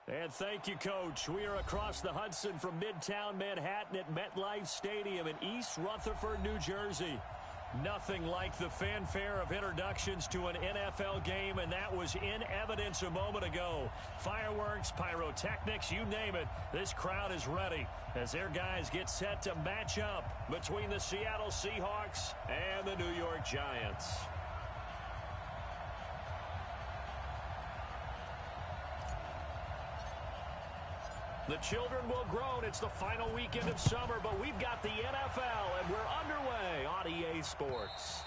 And thank you, Coach. We are across the Hudson from Midtown Manhattan at MetLife Stadium in East Rutherford, New Jersey. Nothing like the fanfare of introductions to an NFL game, and that was in evidence a moment ago. Fireworks, pyrotechnics, you name it. This crowd is ready as their guys get set to match up between the Seattle Seahawks and the New York Giants. The children will groan. It's the final weekend of summer, but we've got the NFL, and we're underway on EA Sports.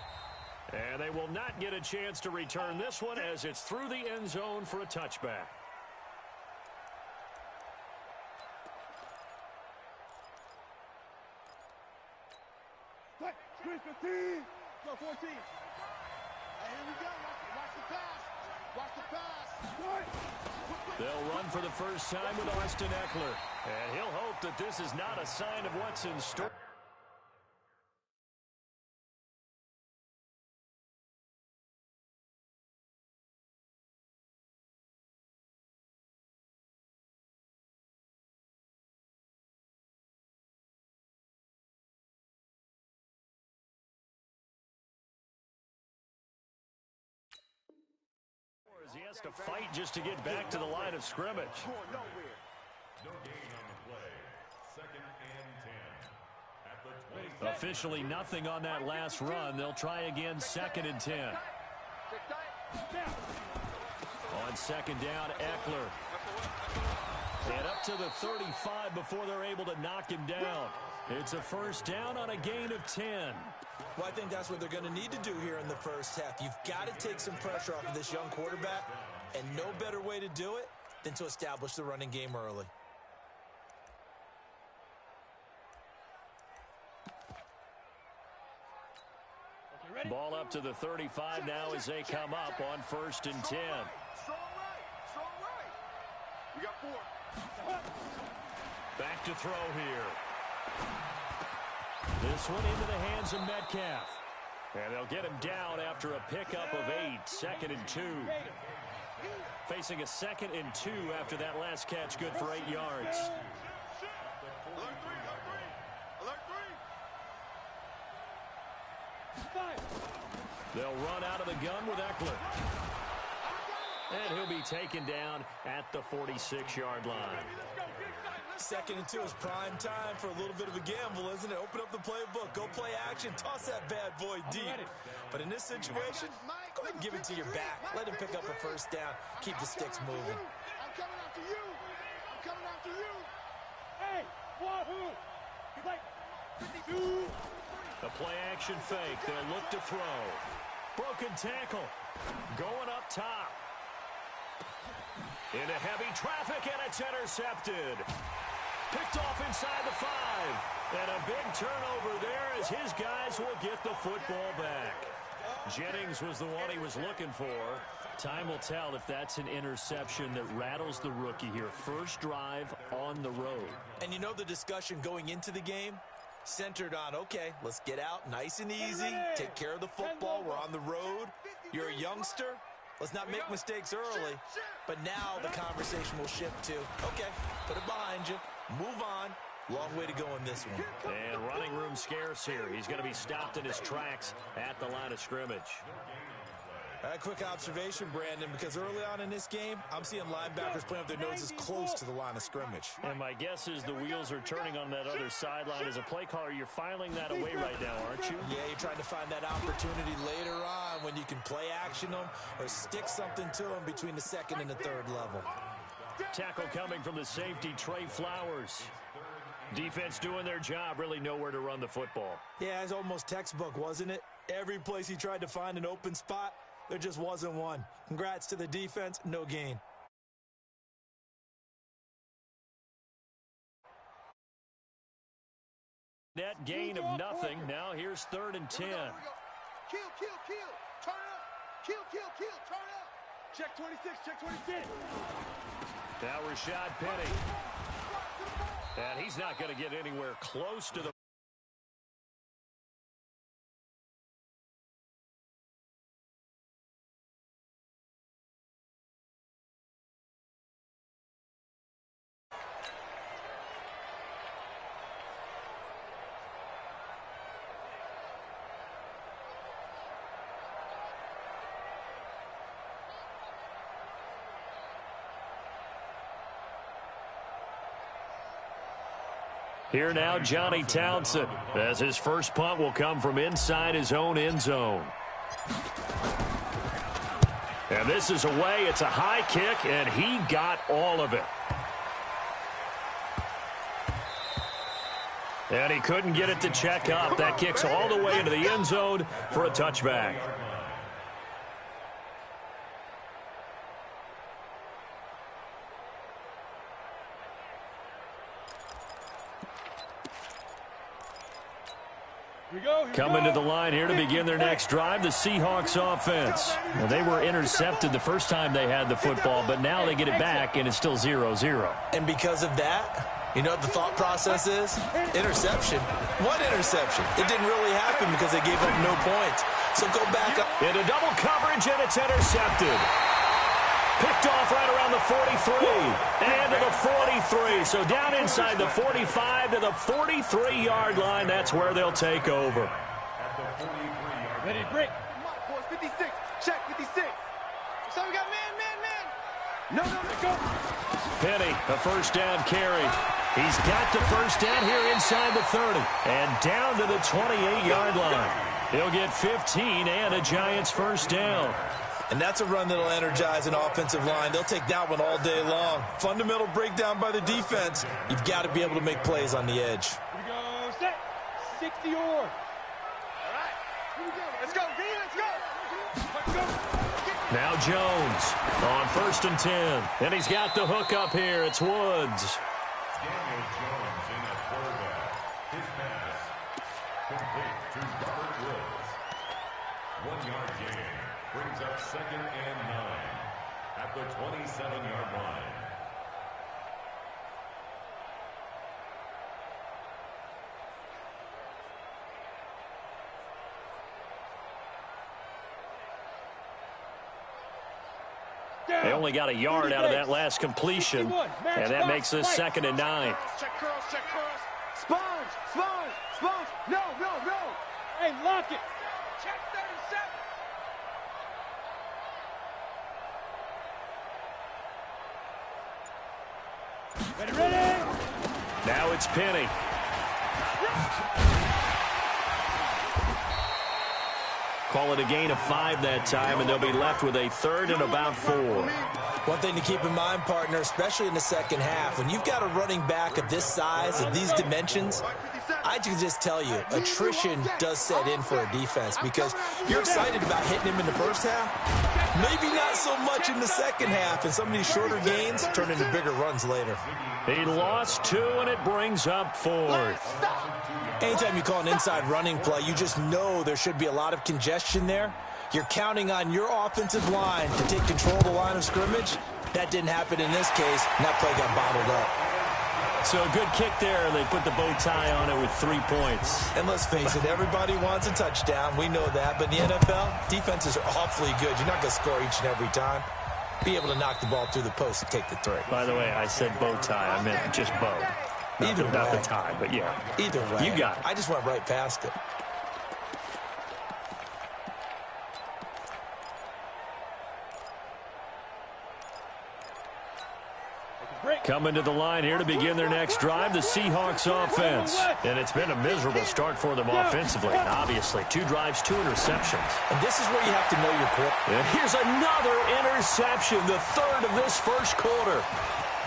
And they will not get a chance to return this one as it's through the end zone for a touchback. Screen 15. Go 14. Hey, here we go. Watch the pass. Watch the pass. They'll run for the first time with Austin Eckler. And he'll hope that this is not a sign of what's in store. As he has to fight just to get back to the line of scrimmage. No gain on the play. Second and 10. At the 20. Officially nothing on that last run. They'll try again second and 10. On second down, Eckler. And up to the 35 before they're able to knock him down. It's a first down on a gain of 10. Well, I think that's what they're going to need to do here in the first half. You've got to take some pressure off of this young quarterback, and no better way to do it than to establish the running game early. Ball up to the 35 now as they come up on first and 10. Strong right. Strong right. We got 4. Back to throw here. This one into the hands of Metcalf. And they'll get him down after a pickup of 8. Second and 2. Facing a second and 2 after that last catch. Good for 8 yards. Alert 3. They'll run out of the gun with Eckler. And he'll be taken down at the 46-yard line. Second and 2 is prime time for a little bit of a gamble, isn't it? Open up the playbook, go play action, toss that bad boy deep. But in this situation, go ahead and give it to your back. Let him pick up a first down. Keep the sticks moving. I'm coming after you. I'm coming after you. Hey, wahoo! He's like 52. The play action fake. They'll look to throw. Broken tackle. Going up top. Into heavy traffic, and it's intercepted. Picked off inside the 5. And a big turnover there as his guys will get the football back. Jennings was the one he was looking for. Time will tell if that's an interception that rattles the rookie here. First drive on the road. And you know the discussion going into the game? Centered on, okay, let's get out nice and easy, take care of the football, we're on the road. You're a youngster, let's not make mistakes early. But now the conversation will shift to, okay, put it behind you, move on. Long way to go in this one. And running room scarce here. He's going to be stopped in his tracks at the line of scrimmage. A quick observation, Brandon, because early on in this game, I'm seeing linebackers playing with their noses close to the line of scrimmage. And my guess is the wheels are turning on that other sideline. As a play caller, you're filing that away right now, aren't you? Yeah, you're trying to find that opportunity later on when you can play action them or stick something to them between the second and the third level. Tackle coming from the safety, Trey Flowers. Defense doing their job, really nowhere to run the football. Yeah, it's almost textbook, wasn't it? Every place he tried to find an open spot, there just wasn't one. Congrats to the defense, no gain. Net gain of nothing. Now here's third and 10. Kill. Turn up. Kill. Turn up. Check 26, check 26. Now Rashad Penny. And he's not going to get anywhere close to the Here now, Johnny Townsend, as his first punt will come from inside his own end zone. And this is away. It's a high kick, and he got all of it. And he couldn't get it to check up. That kicks all the way into the end zone for a touchback. Coming to the line here to begin their next drive, the Seahawks offense. Well, they were intercepted the first time they had the football, but now they get it back, and it's still 0-0. And because of that, you know what the thought process is? Interception. What interception? It didn't really happen because they gave up no points. So go back up. Into double coverage, and it's intercepted. Picked off right around the 43 and to the 43. So down inside the 45 to the 43-yard line. That's where they'll take over. Ready, break. Come on, boys. 56. Check 56. So we got man. No, go. Penny, a first down carry. He's got the first down here inside the 30 and down to the 28-yard line. He'll get 15 and a Giants first down. And that's a run that'll energize an offensive line. They'll take that one all day long. Fundamental breakdown by the defense. You've got to be able to make plays on the edge. Here we go, set. 60 or. All right. Here we go. Let's go. Let's go. Now Jones on 1st and 10. And he's got the hook up here. It's Woods. Daniel Jones in at quarterback. His pass complete to Robert Woods. 1-yard gain. Brings up 2nd and 9 at the 27-yard line. They only got a yard out of that last completion, and that makes this 2nd and 9. Check curls. Sponge. No. Hey, lock it. Check 37. Ready. Now it's Penny. Call it a gain of 5 that time, and they'll be left with a 3rd and about 4. One thing to keep in mind, partner, especially in the second half, when you've got a running back of this size, of these dimensions, I can just tell you, attrition does set in for a defense because you're excited about hitting him in the first half. Maybe not so much in the second half, and some of these shorter gains turn into bigger runs later. He lost 2, and it brings up 4th. Anytime you call an inside running play, you just know there should be a lot of congestion there. You're counting on your offensive line to take control of the line of scrimmage. That didn't happen in this case, and that play got bottled up. So a good kick there. They put the bow tie on it with 3 points. And let's face it, everybody wants a touchdown. We know that. But in the NFL, defenses are awfully good. You're not going to score each and every time. Be able to knock the ball through the post and take the 3. By the way, I said bow tie. I meant just bow. Not the tie, but yeah. Either way. You got it. I just went right past it. Coming to the line here to begin their next drive, the Seahawks offense. And it's been a miserable start for them offensively, obviously. 2 drives, 2 interceptions. And this is where you have to know your quarterback. And here's another interception, the 3rd of this first quarter.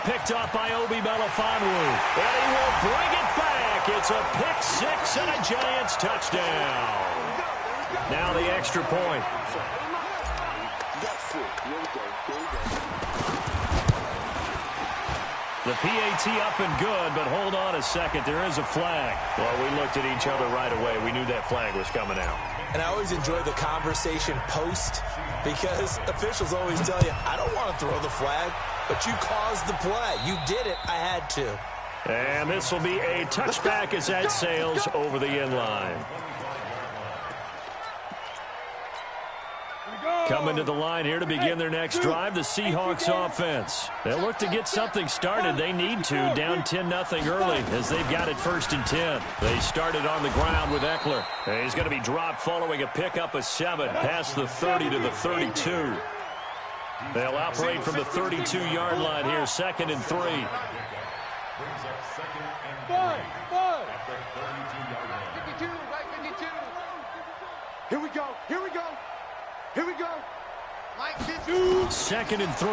Picked up by Obi Melifonwu. And he will bring it back. It's a pick 6 and a Giants touchdown. Now the extra point. The PAT up and good, but hold on a second. There is a flag. Well, we looked at each other right away. We knew that flag was coming out. And I always enjoy the conversation post because officials always tell you, I don't want to throw the flag, but you caused the play. You did it. I had to. And this will be a touchback as that sails over the end line. Coming to the line here to begin their next drive, the Seahawks offense. They'll look to get something started. They need to, down 10-0 early as they've got it 1st and 10. They started on the ground with Eckler. He's going to be dropped following a pickup of 7 past the 30 to the 32. They'll operate from the 32-yard line here, 2nd and 3. second and 3 Bud. at the 32-yard line. 52, right 52. Here we go. Here we go. Here we go. Mike, get you. Second and 3.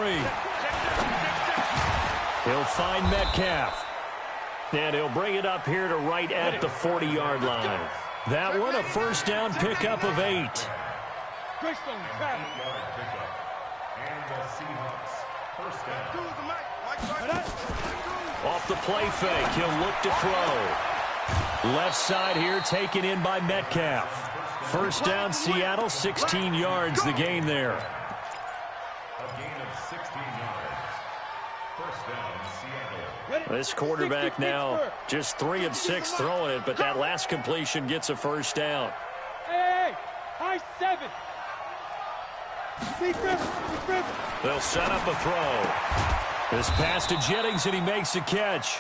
He'll find Metcalf. And he'll bring it up here to right at the 40-yard line. That one a first down pickup of 8. Greystone travel. 8-yard pickup. And the Seahawks first down. Off the play fake, he'll look to throw. Left side here taken in by Metcalf. First down, Seattle, 16 yards the gain there. A gain of 16 yards. First down, Seattle. This quarterback now just 3 of 6 throwing it, but that last completion gets a first down. Hey, high 7. They'll set up a throw. This pass to Jennings, and he makes a catch.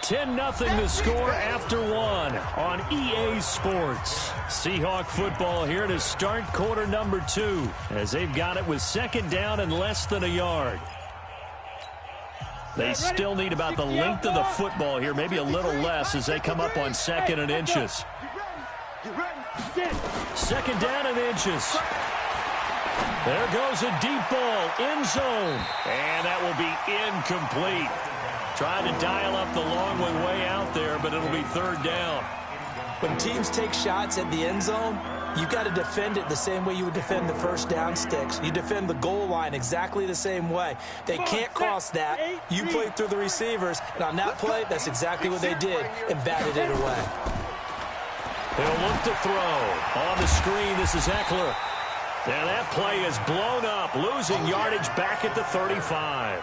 10-0 the score after 1 on EA Sports. Seahawk football here to start quarter number 2 as they've got it with second down and less than a yard. They still need about the length of the football here, maybe a little less as they come up on second and inches. Second down and inches. There goes a deep ball, end zone, and that will be incomplete. Trying to dial up the long one way out there, but it'll be third down. When teams take shots at the end zone, you've got to defend it the same way you would defend the first down sticks. You defend the goal line exactly the same way. They can't cross that. You play through the receivers, and on that play, that's exactly what they did and batted it away. He'll look to throw. On the screen, this is Eckler. And that play is blown up, losing yardage back at the 35.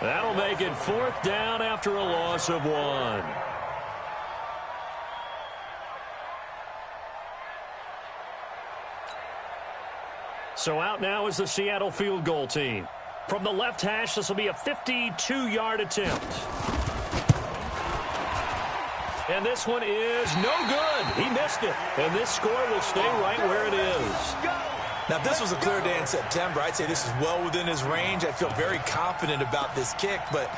That'll make it fourth down after a loss of 1. So out now is the Seattle field goal team. From the left hash, this will be a 52-yard attempt. And this one is no good. He missed it. And this score will stay right where it is. Now, if this was a clear day in September, I'd say this is well within his range. I feel very confident about this kick, but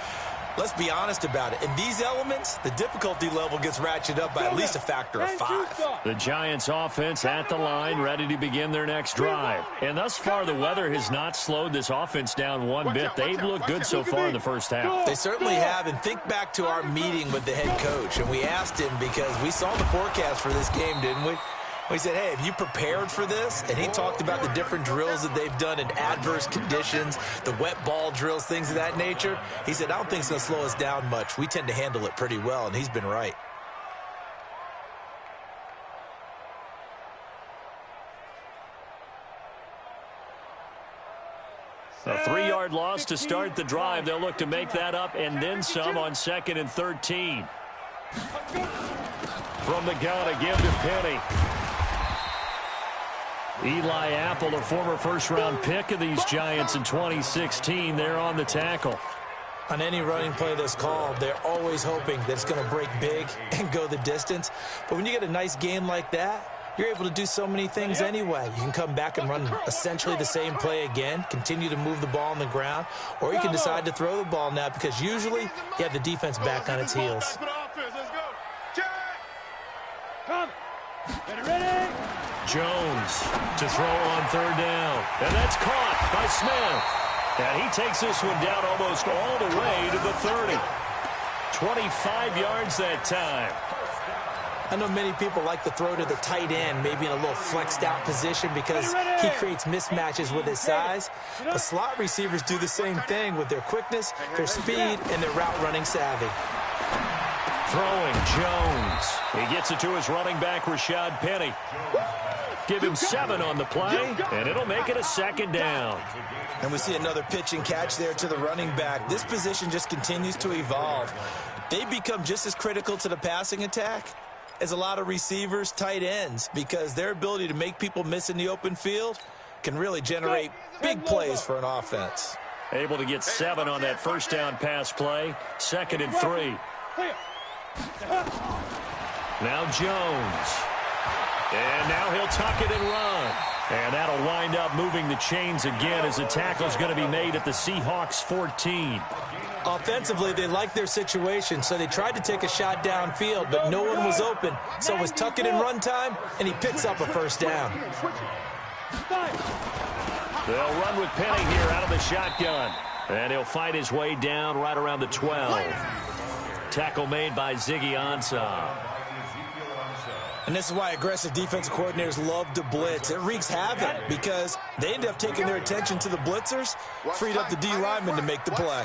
let's be honest about it. In these elements, the difficulty level gets ratcheted up by at least a factor of 5. The Giants offense at the line, ready to begin their next drive. And thus far, the weather has not slowed this offense down one bit. They've looked good so far in the first half. They certainly have, and think back to our meeting with the head coach, and we asked him because we saw the forecast for this game, didn't we? We said, hey, have you prepared for this? And he talked about the different drills that they've done in adverse conditions, the wet ball drills, things of that nature. He said, I don't think it's going to slow us down much. We tend to handle it pretty well, and he's been right. A 3-yard loss to start the drive. They'll look to make that up and then some on second and 13. From the gun, a give to Penny. Eli Apple, a former first-round pick of these Giants in 2016. They're on the tackle. On any running play that's called, they're always hoping that it's going to break big and go the distance. But when you get a nice game like that, you're able to do so many things anyway. You can come back and run essentially the same play again, continue to move the ball on the ground, or you can decide to throw the ball now because usually you have the defense back on its heels. Ready? Jones to throw on third down. And that's caught by Smith. And he takes this one down almost all the way to the 30. 25 yards that time. I know many people like to throw to the tight end, maybe in a little flexed out position because he creates mismatches with his size. But slot receivers do the same thing with their quickness, their speed, and their route running savvy. Throwing Jones. He gets it to his running back, Rashad Penny. Give him 7 on the play, and it'll make it a second down. And we see another pitch and catch there to the running back. This position just continues to evolve. They become just as critical to the passing attack as a lot of receivers, tight ends, because their ability to make people miss in the open field can really generate big plays for an offense. Able to get 7 on that first down pass play. Second and 3. Now Jones. And now he'll tuck it and run. And that'll wind up moving the chains again as the tackle's going to be made at the Seahawks 14. Offensively, they liked their situation, so they tried to take a shot downfield, but no one was open. So it was tuck it in run time, and he picks up a first down. They'll run with Penny here out of the shotgun. And he'll fight his way down right around the 12. Tackle made by Ziggy Ansah. And this is why aggressive defensive coordinators love to blitz. It wreaks havoc because they end up taking their attention to the blitzers, freed up the D lineman to make the play.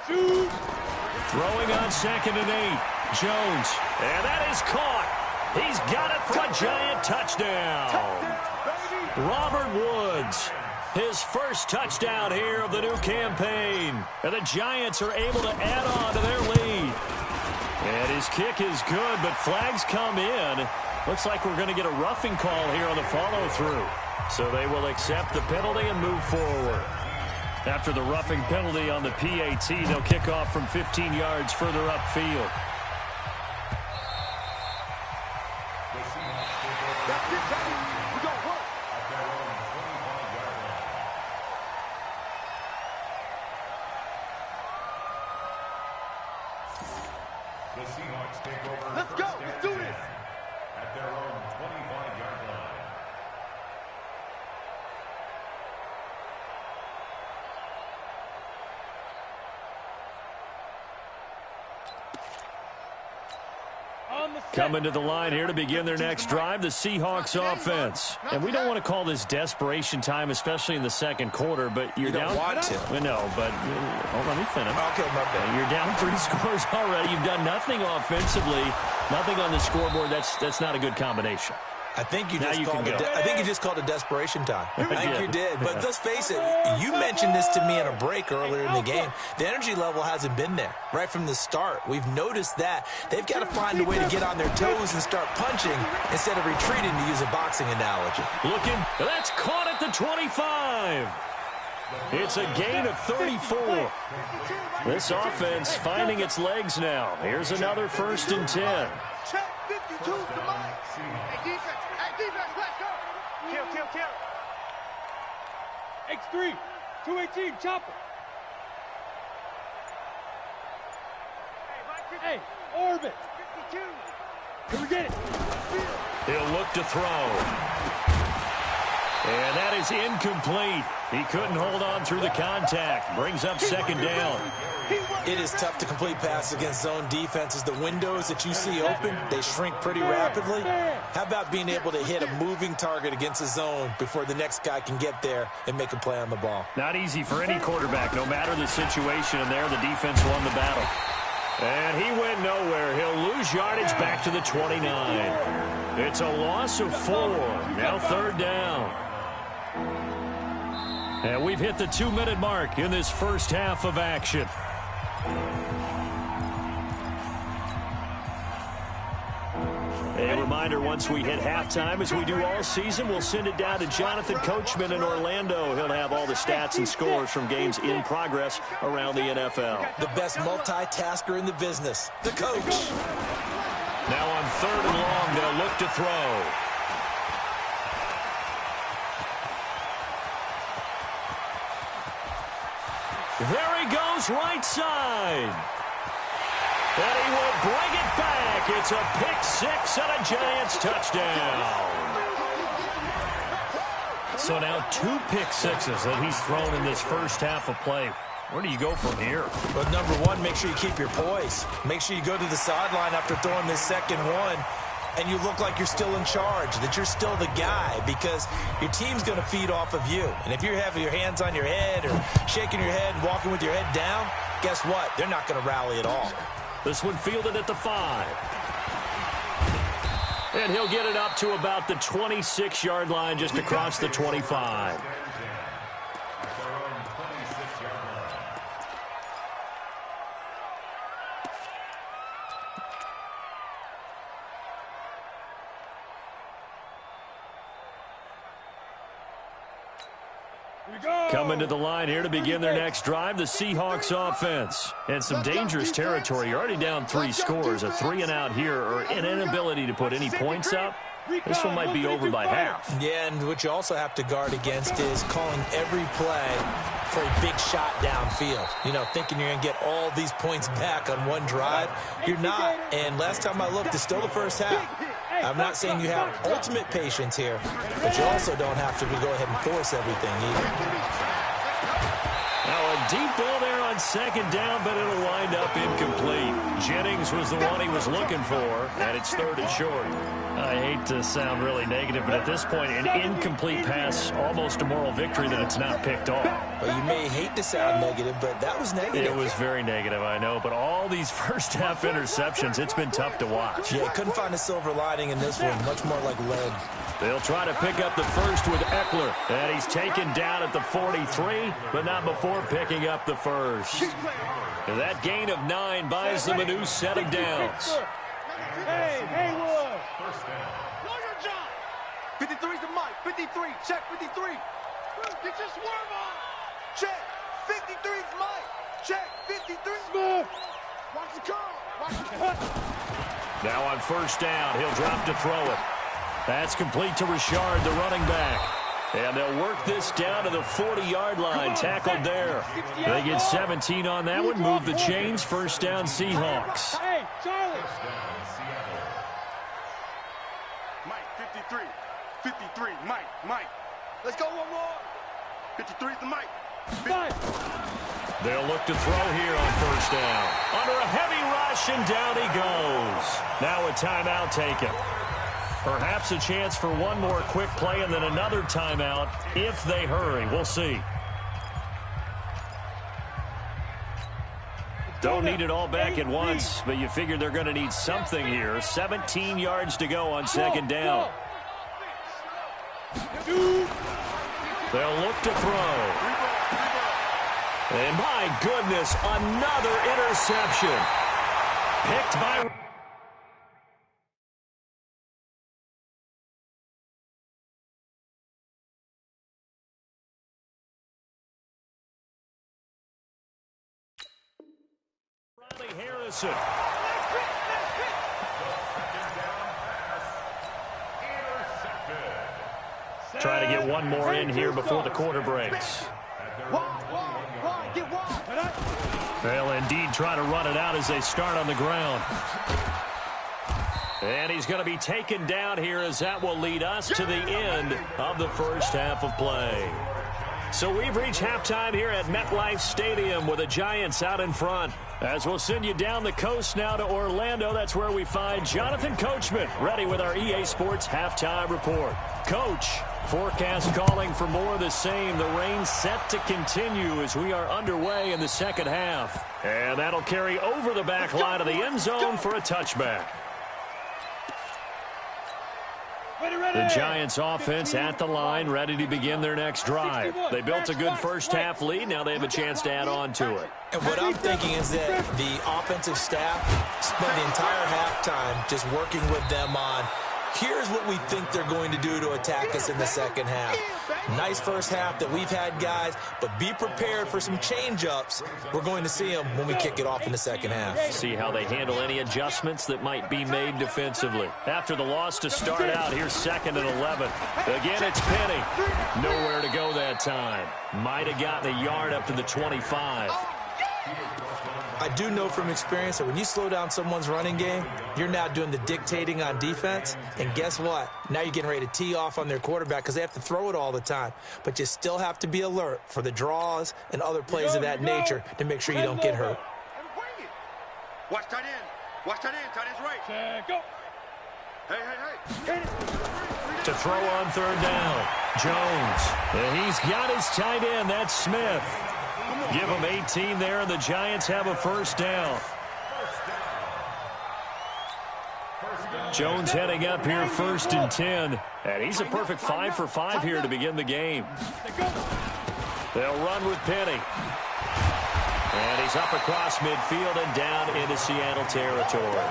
Throwing on 2nd and 8. Jones. And that is caught. He's got it for a giant touchdown. Robert Woods. His first touchdown here of the new campaign. And the Giants are able to add on to their lead. And his kick is good, but flags come in. Looks like we're going to get a roughing call here on the follow-through. So they will accept the penalty and move forward. After the roughing penalty on the PAT, they'll kick off from 15 yards further upfield. The Seahawks take over. Let's go. Let's do this. At their own 25-yard line. Coming to the line here to begin their next drive, the Seahawks offense. And we don't want to call this desperation time, especially in the second quarter, but you're down. You don't want to. No, but let me finish. Okay, my bad. You're down 3 scores already. You've done nothing offensively, nothing on the scoreboard. That's not a good combination. I think you just called it desperation time. I think you did. But let's face it, you mentioned this to me in a break earlier in the game. The energy level hasn't been there right from the start. We've noticed that. They've got to find a way to get on their toes and start punching instead of retreating, to use a boxing analogy. Looking, that's caught at the 25. It's a gain of 34. This offense finding its legs now. Here's another 1st and 10. Check 52 to Mike. Hey, defense, let's go. Kill. X3, 218, chopper. Hey, orbit. 52. Can we get it? He'll look to throw. And that is incomplete. He couldn't hold on through the contact. Brings up 2nd down. It is tough to complete passes against zone defenses. The windows that you see open, they shrink pretty rapidly. How about being able to hit a moving target against a zone before the next guy can get there and make a play on the ball? Not easy for any quarterback, no matter the situation. And there, the defense won the battle. And he went nowhere. He'll lose yardage back to the 29. It's a loss of 4. Now 3rd down. And we've hit the 2-minute mark in this first half of action. A reminder, once we hit halftime, as we do all season, we'll send it down to Jonathan Coachman in Orlando. He'll have all the stats and scores from games in progress around the NFL. The best multitasker in the business, the coach. Now on 3rd and long, they'll look to throw. There he goes, right side. And he will bring it back. It's a pick-6 and a Giants touchdown. So now 2 pick-6s that he's thrown in this first half of play. Where do you go from here? But number one, make sure you keep your poise. Make sure you go to the sideline after throwing this second one, and you look like you're still in charge, that you're still the guy, because your team's going to feed off of you. And if you're having your hands on your head or shaking your head and walking with your head down, guess what? They're not going to rally at all. This one fielded at the 5. And he'll get it up to about the 26-yard line, just across the 25. Coming to the line here to begin their next drive, the Seahawks offense. And some dangerous territory. You're already down 3 scores. A 3-and-out here, or an inability to put any points up. This one might be over by half. Yeah, and what you also have to guard against is calling every play for a big shot downfield. You know, thinking you're going to get all these points back on one drive. You're not. And last time I looked, it's still the first half. I'm not saying you have ultimate patience here, but you also don't have to go ahead and force everything either. Now a deep ball there on second down, but it'll wind up incomplete. Jennings was the one he was looking for, and it's third and short. I hate to sound really negative, but at this point, an incomplete pass, almost a moral victory that it's not picked off. Well, you may hate to sound negative, but that was negative. It was very negative, I know, but all these first-half interceptions, it's been tough to watch. Yeah, couldn't find a silver lining in this one, much more like lead. They'll try to pick up the first with Eckler, and he's taken down at the 43, but not before picking up the first. And that gain of 9 buys them a new set of downs. Hey, Haywood! First down. Know your job. 53's the mic. 53. Check 53. Get your swerve on. Check. 53's mic. Check. 53. Smith! Watch the curl. Watch the curl. Now on first down, he'll drop to throw it. That's complete to Richard, the running back. And they'll work this down to the 40-yard line, tackled there. They get 17 on that one, move the chains, first down Seahawks. Hey, Charlie! First down, Seattle. Mike, 53. 53. Mike. Let's go one more. 53's the mic. Five. They'll look to throw here on first down. Under a heavy rush, and down he goes. Now a timeout taken. Perhaps a chance for one more quick play and then another timeout if they hurry. We'll see. Don't need it all back at once, but you figure they're going to need something here. 17 yards to go on second down. They'll look to throw. And my goodness, another interception. Picked by... Harrison. Try to get one more in here before the quarter breaks. They'll indeed try to run it out as they start on the ground. And he's going to be taken down here as that will lead us to the end of the first half of play. So we've reached halftime here at MetLife Stadium with the Giants out in front. As we'll send you down the coast now to Orlando, that's where we find Jonathan Coachman ready with our EA Sports halftime report. Coach, forecast calling for more of the same. The rain set to continue as we are underway in the second half. And that'll carry over the back line of the end zone for a touchback. The Giants offense at the line, ready to begin their next drive. They built a good first half lead. Now they have a chance to add on to it. And what I'm thinking is that the offensive staff spent the entire halftime just working with them on, here's what we think they're going to do to attack us in the second half. Nice first half that we've had, guys, but be prepared for some change-ups. We're going to see them when we kick it off in the second half. See how they handle any adjustments that might be made defensively. After the loss to start out, here's 2nd and 11. Again, it's Penny. Nowhere to go that time. Might have gotten a yard up to the 25. I do know from experience that when you slow down someone's running game, you're now doing the dictating on defense. And guess what? Now you're getting ready to tee off on their quarterback because they have to throw it all the time. But you still have to be alert for the draws and other plays of that nature to make sure you don't get hurt. Watch tight end. Watch tight end. Tight end's right. Go. Hey. To throw on third down, Jones. And he's got his tight end. That's Smith. Give him 18 there, and the Giants have a first down. Jones heading up here, 1st and 10. And he's a perfect 5 for 5 here to begin the game. They'll run with Penny. And he's up across midfield and down into Seattle territory.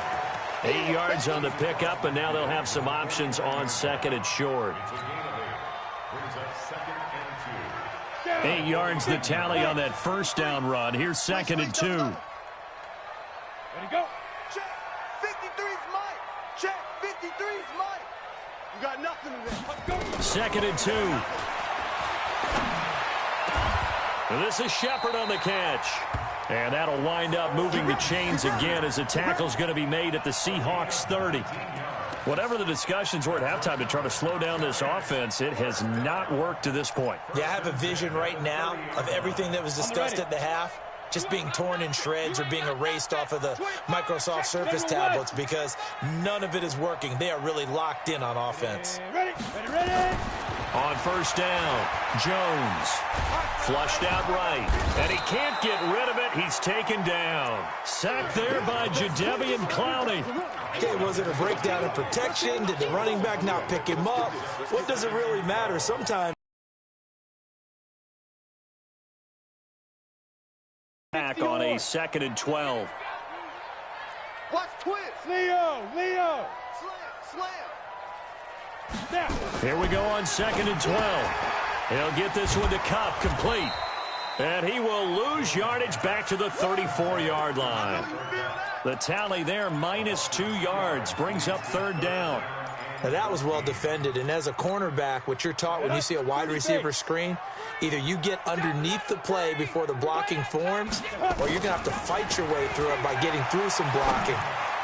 8 yards on the pickup, and now they'll have some options on 2nd and short. 8 yards the tally on that first down run. Here's 2nd and 2. Ready, go. Check. 53's Mike. Check. 53's Mike. You got nothing in there. 2nd and 2. And this is Shepard on the catch. And that'll wind up moving the chains again as a tackle's going to be made at the Seahawks 30. Whatever the discussions were at halftime to try to slow down this offense, it has not worked to this point. Yeah, I have a vision right now of everything that was discussed at the half just being torn in shreds or being erased off of the Microsoft Surface tablets because none of it is working. They are really locked in on offense. Ready. On first down, Jones flushed out right, and he can't get rid of it. He's taken down. Sacked there by Jadeveon Clowney. Okay, was it a breakdown in protection? Did the running back not pick him up? What does it really matter? Sometimes back on a 2nd and 12. Watch twist. Leo. Slam. Now. Here we go on 2nd and 12. He'll get this one to Cup, complete. And he will lose yardage back to the 34-yard line. The tally there, -2 yards, brings up 3rd down. now that was well defended, and as a cornerback, what you're taught when you see a wide receiver screen, either you get underneath the play before the blocking forms, or you're going to have to fight your way through it by getting through some blocking.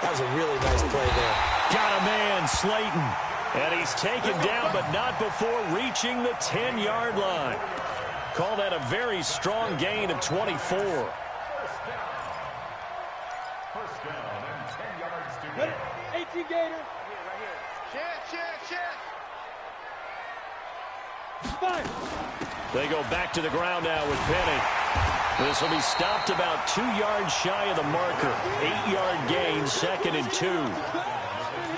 That was a really nice play there. Got a man, Slayton. And he's taken down, but not before reaching the 10-yard line. Call that a very strong gain of 24. First down and 10 yards to go. 18 Gator. Check. Fire. They go back to the ground now with Penny. This will be stopped about 2 yards shy of the marker. 8-yard gain, 2nd and 2.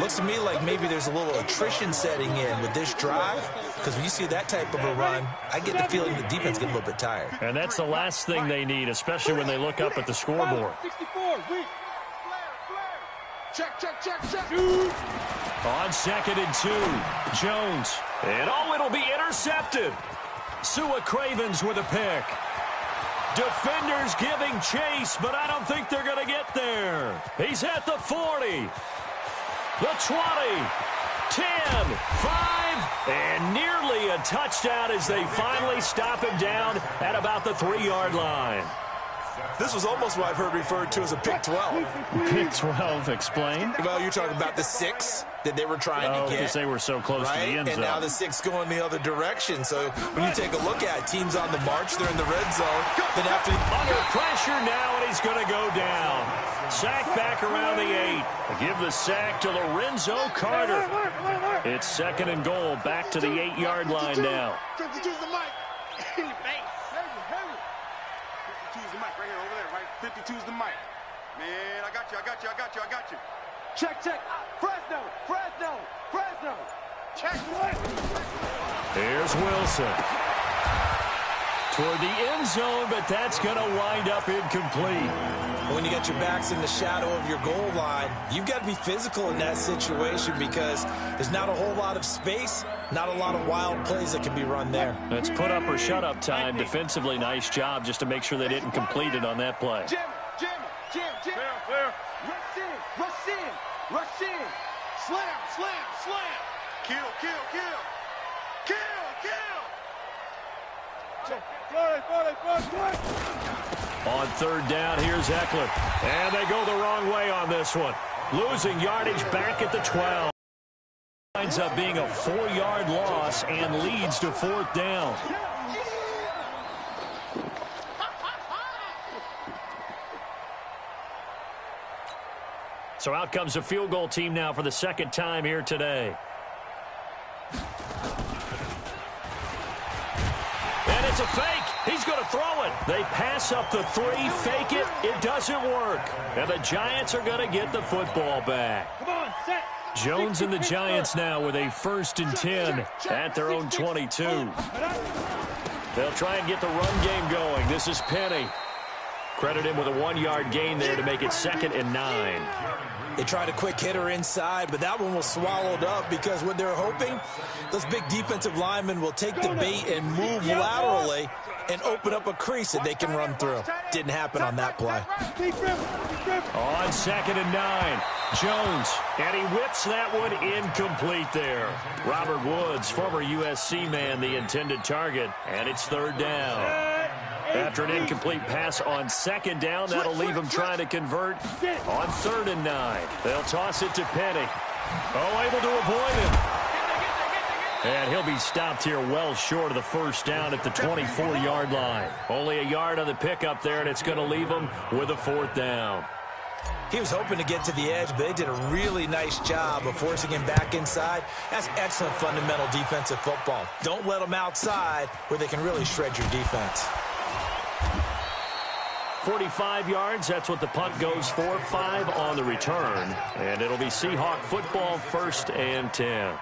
Looks to me like maybe there's a little attrition setting in with this drive, because when you see that type of a run, I get the feeling the defense gets a little bit tired. And that's the last thing they need, especially when they look up at the scoreboard. 64. Weak. Check. On 2nd and 2, Jones. And it'll be intercepted. Sua Cravens with a pick. Defenders giving chase, but I don't think they're going to get there. He's at the 40. The 20, 10, 5, and nearly a touchdown as they finally stop him down at about the 3-yard line. This was almost what I've heard referred to as a pick 12. Pick 12, explain. Well, you're talking about the 6 that they were trying to get. Because they were so close to the end zone. And now the 6 going the other direction. So when you take a look at teams on the march, they're in the red zone. Then after under pressure now, and he's going to go down. Sack back around the 8. Give the sack to Lorenzo Carter. It's 2nd and goal, back to the 8-yard line now. 52's the mic. In your face. 52's the mic right here, over there, right? 52's the mic. Man, I got you. Check. Fresno. Check. Here's Wilson. Toward the end zone, but that's going to wind up incomplete. when you got your backs in the shadow of your goal line, you've got to be physical in that situation because there's not a whole lot of space, not a lot of wild plays that can be run there. That's put up or shut up time. Defensively, nice job just to make sure they didn't complete it on that play. Jim. Clear. Rush in. Slam. Kill. On third down, here's Eckler. And they go the wrong way on this one. Losing yardage back at the 12. Winds up being a 4-yard loss and leads to fourth down. So out comes a field goal team now for the second time here today. And it's a fake. He's going to throw it. They pass up the 3, fake it. It doesn't work. And the Giants are going to get the football back. Come on, set. Jones and the Giants now with a 1st and 10 at their own 22. They'll try and get the run game going. This is Penny. Credit him with a 1-yard gain there to make it 2nd and 9. They tried a quick hitter inside, but that one was swallowed up because what they're hoping, those big defensive linemen will take the bait and move laterally and open up a crease that they can run through. Didn't happen on that play. On 2nd and 9, Jones, and he whips that one incomplete there. Robert Woods, former USC man, the intended target, and it's 3rd down. After an incomplete pass on second down, that'll leave them trying to convert on 3rd and 9. They'll toss it to Penny. Oh, able to avoid it. And he'll be stopped here well short of the first down at the 24-yard line. Only a yard on the pickup there, and it's going to leave him with a 4th down. He was hoping to get to the edge, but they did a really nice job of forcing him back inside. That's excellent fundamental defensive football. Don't let them outside where they can really shred your defense. 45 yards, that's what the punt goes for. 5 on the return. And it'll be Seahawk football, 1st and 10.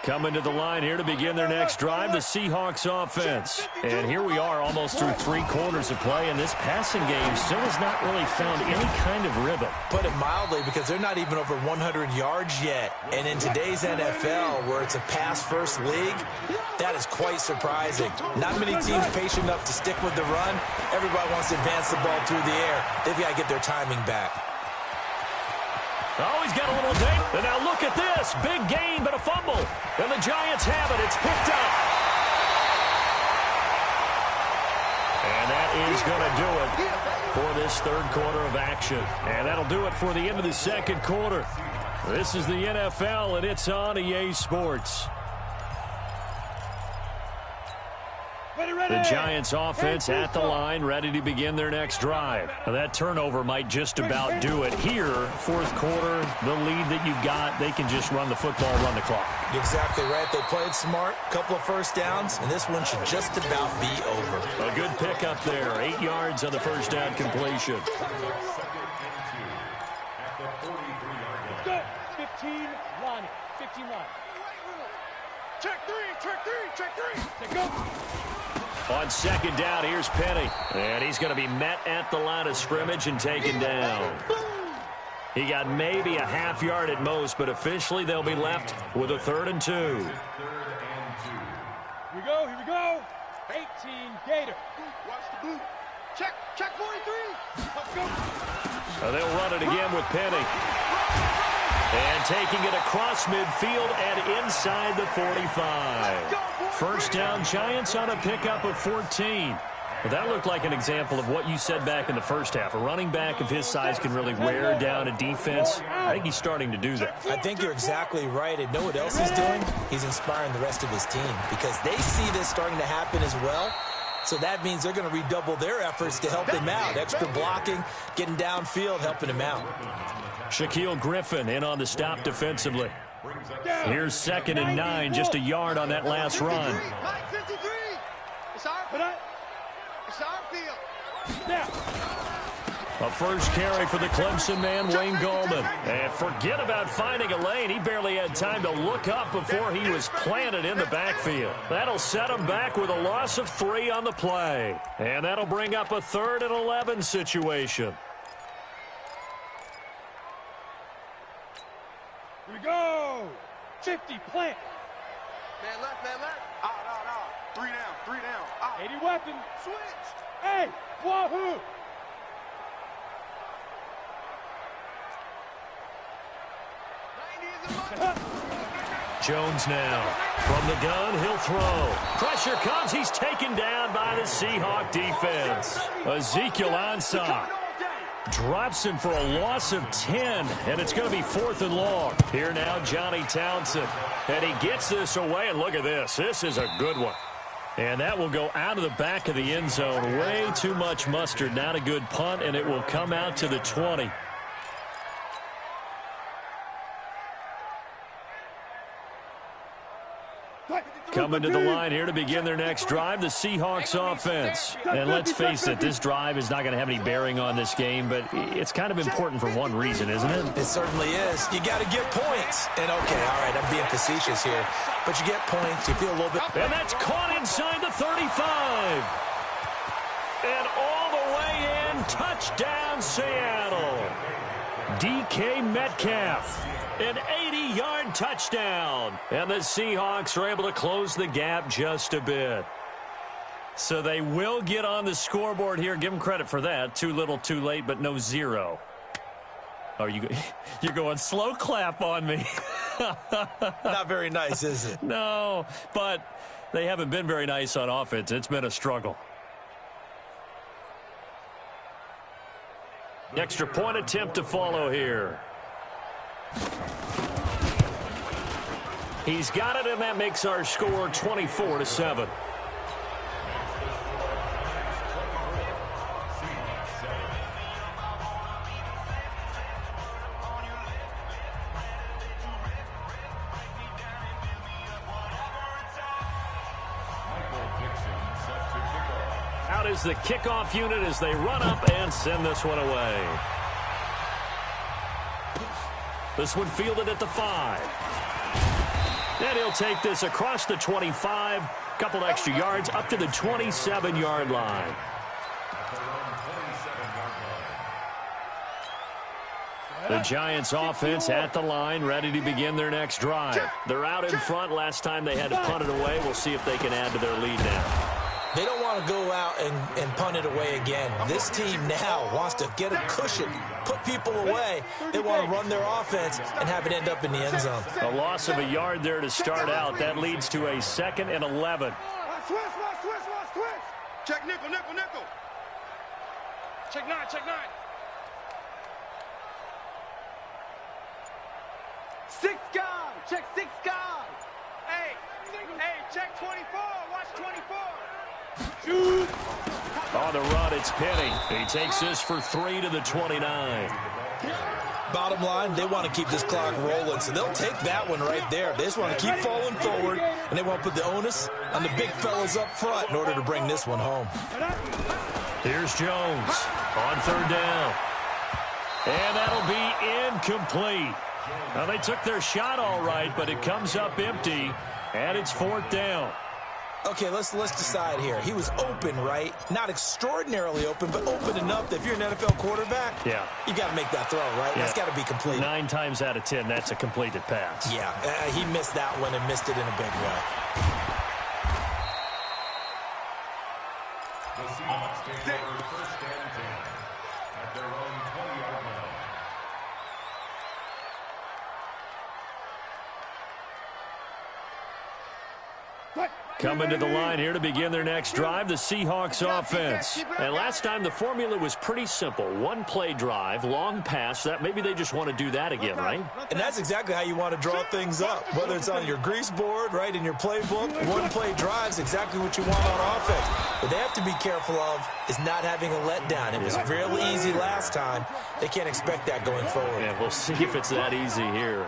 Coming to the line here to begin their next drive, the Seahawks offense. And here we are almost through 3 quarters of play, and this passing game still has not really found any kind of rhythm. Put it mildly, because they're not even over 100 yards yet. And in today's NFL, where it's a pass-first league, that is quite surprising. Not many teams patient enough to stick with the run. Everybody wants to advance the ball through the air. They've got to get their timing back. Oh, he's got a little dink. And now look at this. Big gain, but a fumble. And the Giants have it. It's picked up. And that is going to do it for this 3rd quarter of action. And that'll do it for the end of the 2nd quarter. This is the NFL, and it's on EA Sports. The Giants offense at the line, ready to begin their next drive. Now, that turnover might just about do it here. 4th quarter, the lead that you've got, they can just run the football, run the clock. Exactly right. They played smart, couple of first downs, and this one should just about be over. A good pickup there. 8 yards on the first down completion. Go. 15 line. 15 line. Check 3, check 3, check 3. Take go. On 2nd down, here's Penny. And he's going to be met at the line of scrimmage and taken down. He got maybe a half yard at most, but officially they'll be left with a 3rd and 2. Here we go, here we go. 18 Gator. Watch the boot. Check 43. Let's go. They'll run it again with Penny. And taking it across midfield and inside the 45. First down, Giants on a pickup of 14. Well, that looked like an example of what you said back in the first half. A running back of his size can really wear down a defense. I think he's starting to do that. I think you're exactly right. And know what else he's doing? He's inspiring the rest of his team because they see this starting to happen as well. So that means they're going to redouble their efforts to help him out. Extra blocking, getting downfield, helping him out. Shaquille Griffin in on the stop defensively. Here's 2nd and 9, just a yard on that last run. Mike 53. It's our field. A first carry for the Clemson man, Wayne Gallman. And forget about finding a lane. He barely had time to look up before he was planted in the backfield. That'll set him back with a loss of 3 on the play. And that'll bring up a 3rd and 11 situation. Here we go. 50 plant. Man left, man left. Out. 3 down. Out. 80 weapon. Switch. Hey, wahoo. Jones now. From the gun, he'll throw. Pressure comes. He's taken down by the Seahawk defense. Ezekiel Ansah drops him for a loss of 10, and it's going to be 4th and long. Here now, Johnny Townsend. And he gets this away, and look at this. This is a good one. And that will go out of the back of the end zone. Way too much mustard. Not a good punt, and it will come out to the 20. Coming to the line here to begin their next drive, the Seahawks offense. And let's face it, this drive is not going to have any bearing on this game, but it's kind of important for one reason, isn't it? It certainly is. You got to get points. And, okay, all right, I'm being facetious here. But you get points, you feel a little bit... And that's caught inside the 35. And all the way in, touchdown Seattle. DK Metcalf. An 80-yard touchdown. And the Seahawks are able to close the gap just a bit. So they will get on the scoreboard here. Give them credit for that. Too little, too late, but no 0. Oh, you're going slow clap on me. Not very nice, is it? No, but they haven't been very nice on offense. It's been a struggle. Extra point attempt to follow here. He's got it, and that makes our score 24-7. Out is the kickoff unit as they run up and send this one away. This one fielded at the 5. And he'll take this across the 25, couple extra yards up to the 27-yard line. The Giants offense at the line, ready to begin their next drive. They're out in front. Last time they had to punt it away. We'll see if they can add to their lead now. They don't want to go out and punt it away again. This team now wants to get a cushion, put people away. They want to run their offense and have it end up in the end zone. A loss of a yard there to start out. That leads to a 2nd and 11. Switch. Check nickel. Check 9. Six guys. Check 6 guys. Hey, check 24. Watch 24. Shoot. On the run, it's Penny. He takes this for 3 to the 29. Bottom line, they want to keep this clock rolling, so they'll take that one right there. They just want to keep falling forward, and they want to put the onus on the big fellas up front in order to bring this one home. Here's Jones on 3rd down. And that'll be incomplete. Now, they took their shot all right, but it comes up empty, and it's 4th down. Okay, let's decide here. He was open, right? Not extraordinarily open, but open enough that if you're an NFL quarterback, yeah, you got to make that throw, right? Yeah. That's got to be completed. 9 times out of 10, that's a completed pass. Yeah, he missed that one and missed it in a big way. The Seahawks take over 1st and 10 at their own 20-yard line. Coming to the line here to begin their next drive, the Seahawks offense. And last time the formula was pretty simple. 1-play drive, long pass. That maybe they just want to do that again, right? And that's exactly how you want to draw things up. Whether it's on your grease board, right, in your playbook, 1-play drive is exactly what you want on offense. What they have to be careful of is not having a letdown. It was real easy last time. They can't expect that going forward. Yeah, we'll see if it's that easy here.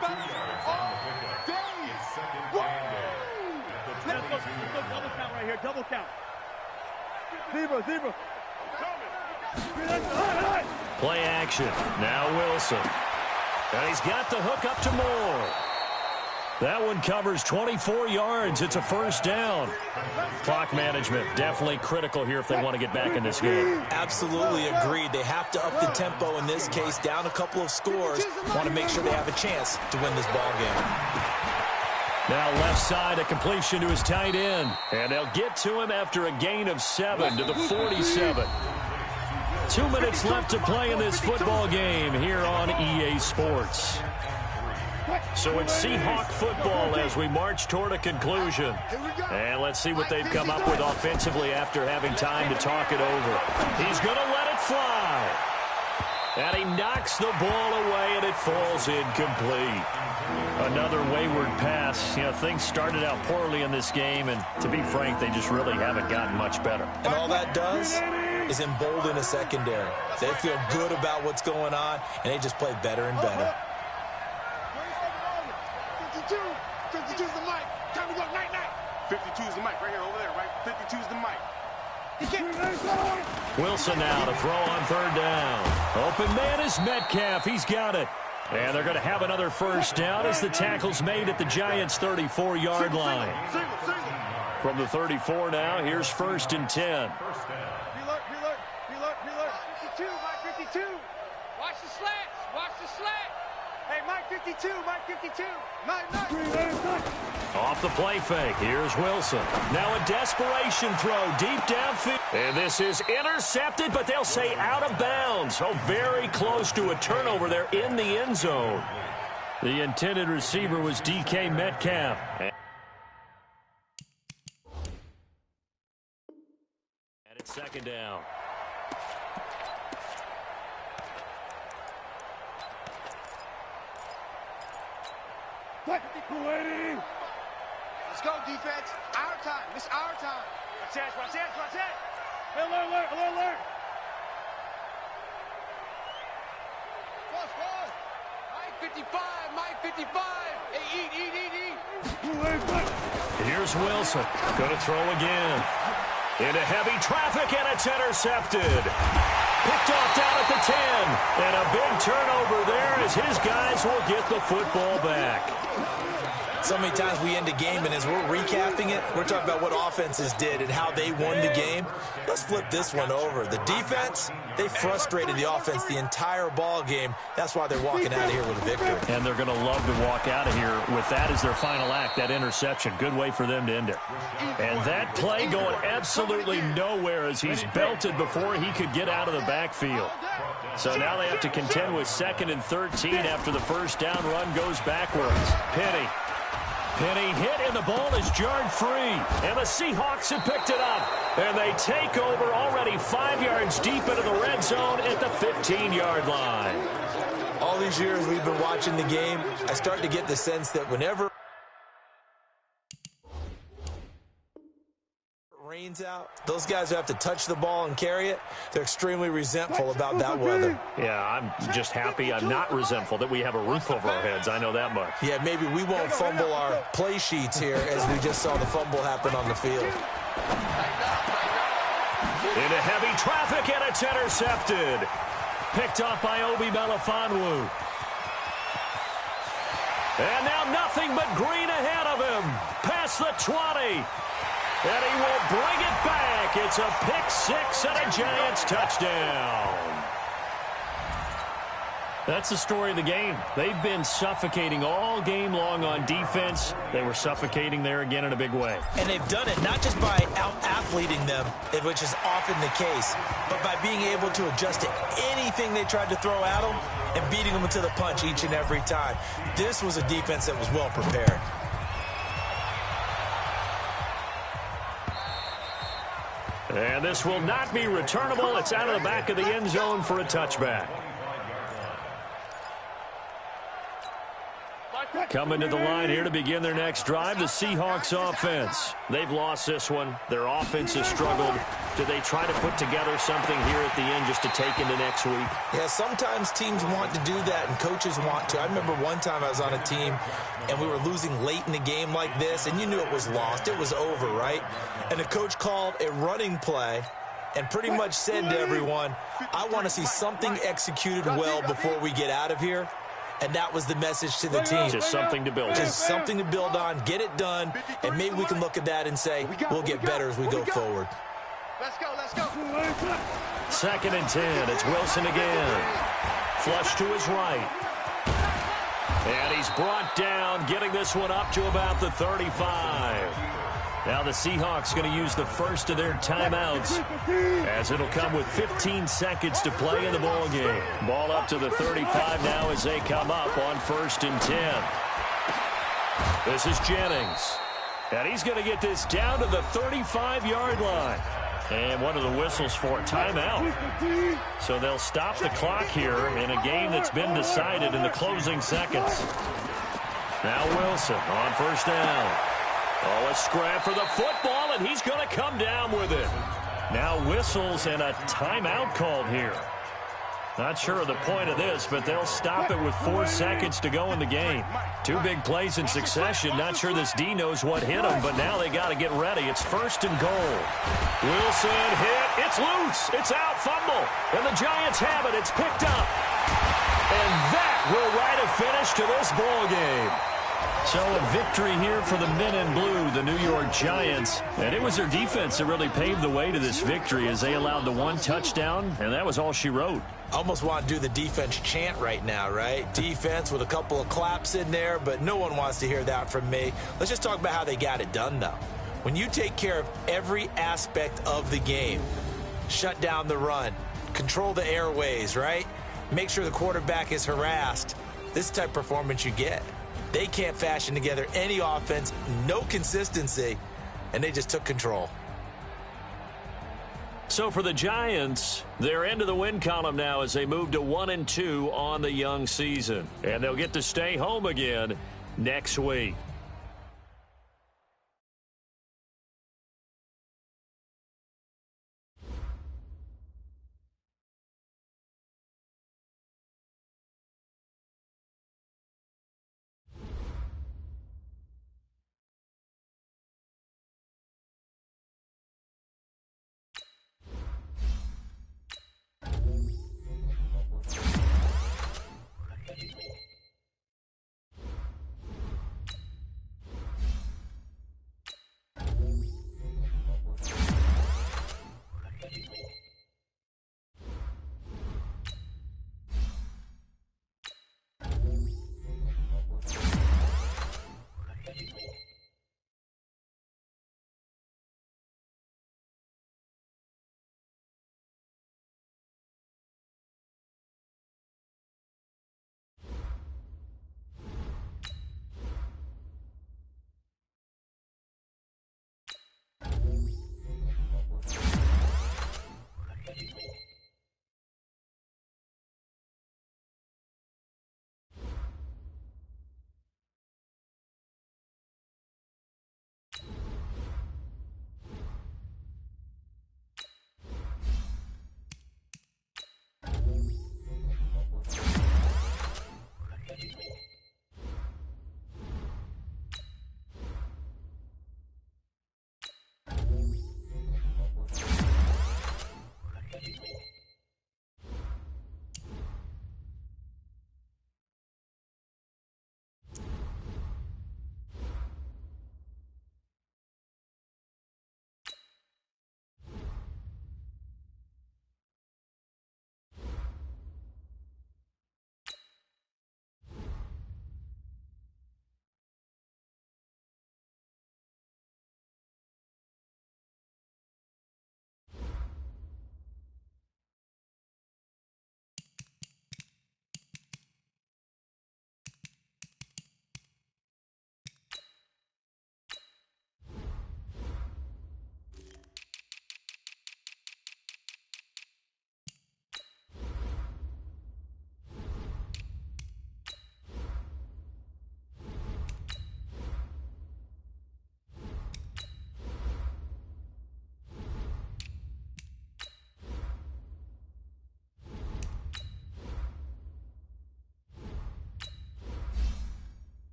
Double count. Zebra. Play action. Now Wilson. And he's got the hook up to Moore. That one covers 24 yards. It's a 1st down. Clock management definitely critical here if they want to get back in this game. Absolutely agreed. They have to up the tempo in this case, down a couple of scores. Want to make sure they have a chance to win this ball game. Now left side, a completion to his tight end. And they'll get to him after a gain of 7 to the 47. 2 minutes left to play in this football game here on EA Sports. So it's Seahawk football as we march toward a conclusion. And let's see what they've come up with offensively after having time to talk it over. He's going to let it fly. And he knocks the ball away, and it falls incomplete. Another wayward pass. You know, things started out poorly in this game, and to be frank, they just really haven't gotten much better. And all that does is embolden a secondary. They feel good about what's going on, and they just play better and better. 52 is the mic. Time to go, night. 52 is the mic, right here, over there, right? 52 is the mic. Wilson now to throw on 3rd down. Open man is Metcalf. He's got it. And they're going to have another 1st down as the tackle's made at the Giants' 34-yard line. From the 34 now, here's 1st and 10. Reload. 52, Mike 52. Watch the slats. Hey, Mike 52. Mike. Off the play fake. Here's Wilson. Now a desperation throw deep downfield. And this is intercepted, but they'll say out of bounds. Oh, very close to a turnover there in the end zone. The intended receiver was DK Metcalf. And it's 2nd down. Let's go, defense. Our time. It's our time. watch it. Alert. Mike 55. Hey, eat. Here's Wilson. Going to throw again. Into heavy traffic, and it's intercepted. Picked off down at the 10. And a big turnover there as his guys will get the football back. So many times we end a game, and as we're recapping it, we're talking about what offenses did and how they won the game. Let's flip this one over. The defense, they frustrated the offense the entire ball game. That's why they're walking out of here with a victory. And they're going to love to walk out of here with that as their final act, that interception. Good way for them to end it. And that play going absolutely nowhere as he's belted before he could get out of the backfield. So now they have to contend with 2nd and 13 after the first down run goes backwards. Penny hit, and the ball is jarred free. And the Seahawks have picked it up. And they take over already 5 yards deep into the red zone at the 15-yard line. All these years we've been watching the game, I start to get the sense that whenever it rains out, those guys who have to touch the ball and carry it, they're extremely resentful about that weather. Yeah, I'm just happy I'm not resentful that we have a roof over our heads. I know that much. Yeah, maybe we won't fumble our play sheets here as we just saw the fumble happen on the field. Into heavy traffic, and it's intercepted. Picked off by Obi Melifonwu. And now nothing but green ahead of him. Past the 20. And he will bring it back. It's a pick six and a Giants touchdown. That's the story of the game. They've been suffocating all game long on defense. They were suffocating there again in a big way. And they've done it not just by out-athleting them, which is often the case, but by being able to adjust to anything they tried to throw at them and beating them to the punch each and every time. This was a defense that was well prepared. And this will not be returnable. It's out of the back of the end zone for a touchback. Coming to the line here to begin their next drive, the Seahawks offense. They've lost this one. Their offense has struggled. Do they try to put together something here at the end just to take into next week? Yeah, sometimes teams want to do that and coaches want to. I remember one time I was on a team and we were losing late in the game like this, and you knew it was lost. It was over, right? And the coach called a running play and pretty much said to everyone, I want to see something executed well before we get out of here. And that was the message to the team. Just something to build on. Just something to build on, get it done, and maybe we can look at that and say, we'll get better as we go forward. Let's go. 2nd and 10. It's Wilson again. Flush to his right. And he's brought down, getting this one up to about the 35. Now the Seahawks going to use the first of their timeouts as it'll come with 15 seconds to play in the ball game. Ball up to the 35 now as they come up on 1st and 10. This is Jennings. And he's going to get this down to the 35-yard line. And one of the whistles for a timeout. So they'll stop the clock here in a game that's been decided in the closing seconds. Now Wilson on 1st down. Oh, a scrap for the football, and he's going to come down with it. Now whistles and a timeout called here. Not sure of the point of this, but they'll stop it with 4 seconds to go in the game. 2 big plays in succession. Not sure this D knows what hit him, but now they got to get ready. It's 1st and goal. Wilson hit. It's loose. It's out. Fumble. And the Giants have it. It's picked up. And that will write a finish to this ball game. So a victory here for the men in blue, the New York Giants. And it was their defense that really paved the way to this victory as they allowed the 1 touchdown, and that was all she wrote. I almost want to do the defense chant right now, right? Defense with a couple of claps in there, but no one wants to hear that from me. Let's just talk about how they got it done, though. When you take care of every aspect of the game, shut down the run, control the airways, right? Make sure the quarterback is harassed. This type of performance you get. They can't fashion together any offense, no consistency, and they just took control. So for the Giants, they're into the win column now as they move to 1-2 on the young season. And they'll get to stay home again next week.